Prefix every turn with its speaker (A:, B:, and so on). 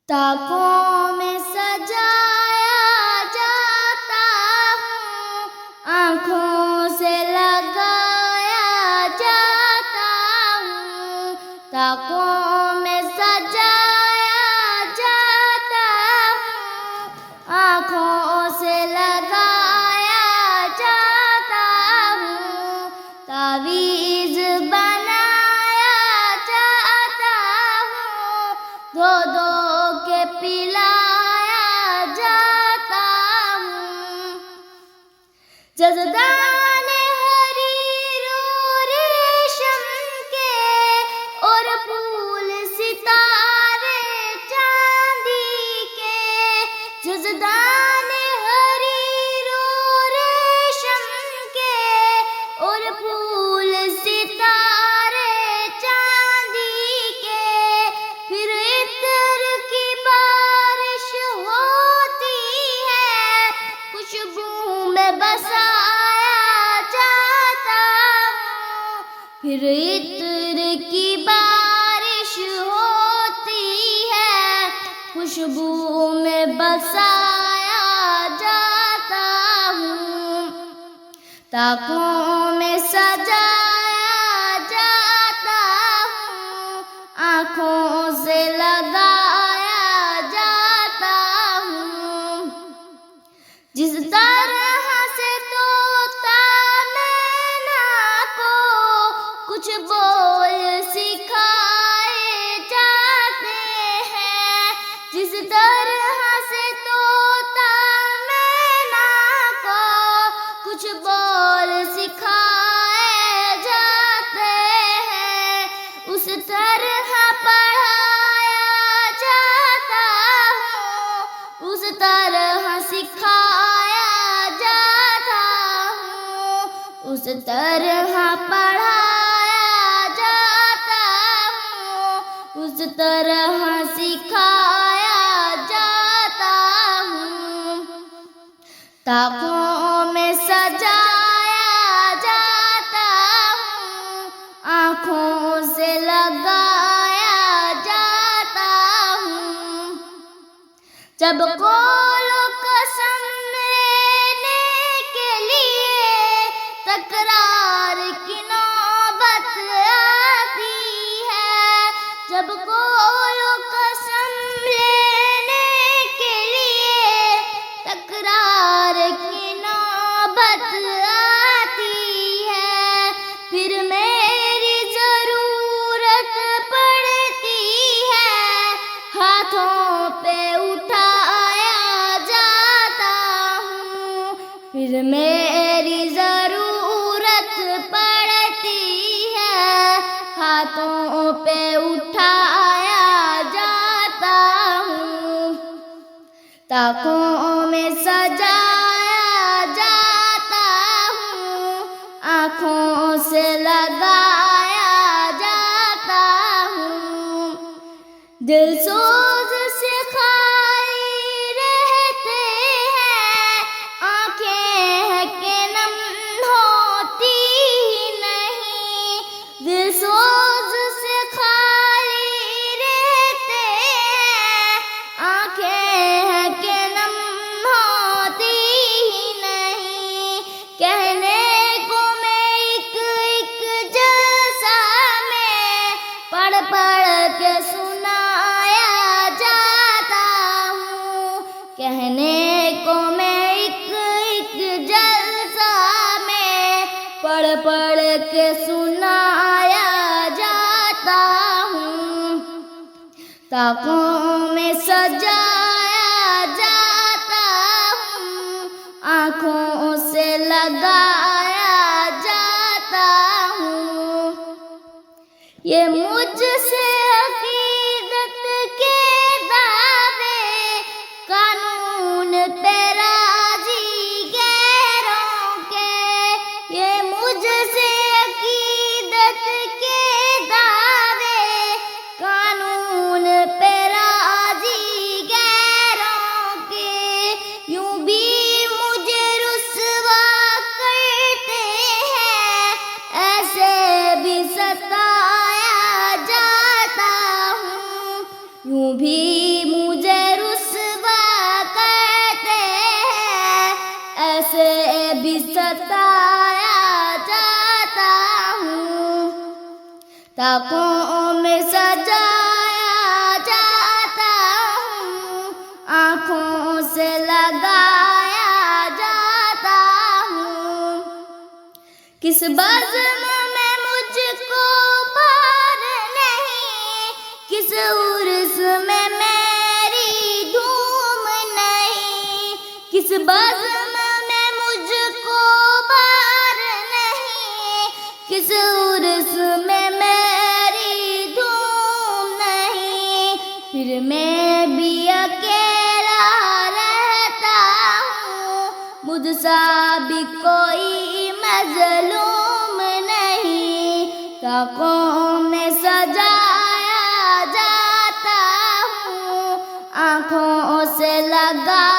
A: ताकों में सजाया जाता हूँ, आँखों से लगाया जाता हूँ। ताकों में सजाया जाता हूँ, आँखों से लगाया जाता हूँ। तावीज़ बनाया जाता हूँ, धो धो के पिलाया जाता हूँ। जज़दाने हरीरो रेशम के और फूल सितारे चांदी के। जज़दाने हरीरो रेशम के और फूल सितारे चांदी के। फिर इत्र की बारिश होती है, खुशबू में बसाया जाता हूँ। फिर इत्र की बारिश होती है, खुशबू में बसाया जाता हूँ। ताकों में सजाया जाता हूँ, आँखों से लगाया जाता हूँ। जिस तरह से तोता मैना को कुछ बोल सिखाए जाते हैं, जिस तरह से तोता मैना को कुछ बोल सिखाए जाते हैं, उस तरह पढ़ाया जाता हूँ, उस तरह सिखाया जाता हूँ, उस तरह पढ़ाया जाता हूँ, उस तरह सिखाया जाता हूँ। ताकों में सजाया जाता हूँ, आँखों से लगाया जाता हूँ। जब कोलो कसम लेने के लिए तकरार की नौबत आती है, जब कोलो कसम लेने के लिए तकरार की नौबत आती है, फिर मेरी ज़रूरत पड़ती है, हाथों पे उठाया जाता हूँ। फिर मेरी ज़रूरत पड़ती है, हाथों पे उठाया जाता हूँ। ताकों में सजाया जाता हूँ, आँखों से लगाया जाता हूँ। दिल सोज से खाली रहते हैं, आँखें के नम होती ही नहीं। दिल सोज से खाली रहते हैं, आँखें के नम होती ही नहीं। कहने को मैं एक जलसा में पढ़ पढ़ के सुनाया जाता हूँ। कहने को मैं एक जलसा में पढ़ पढ़ के सुनाया जाता हूँ। ताकों में सजाया जाता हूँ, आँखों से लगाया जाता हूँ। ये मुझसे अकीदत के दावे कानून पे राजी गैरों के। ये मुझसे अकीदत के दावे कानून पे राजी गैरों के। यूं भी मुझे रुसवा करते हैं, ऐसे भी सताया जाता हूँ। यूं भी मुझे बज़्म में मुझको बार नहीं, किस उर्स में मेरी धूम नहीं, किस बज़्म में मुझको बार नहीं, किस उर्स में मेरी धूम नहीं। फिर मैं भी अकेला रहता हूँ, मुझसा भी कोई मजलूम नहीं। ताकों में सजाया जाता हूँ, आँखों से लगा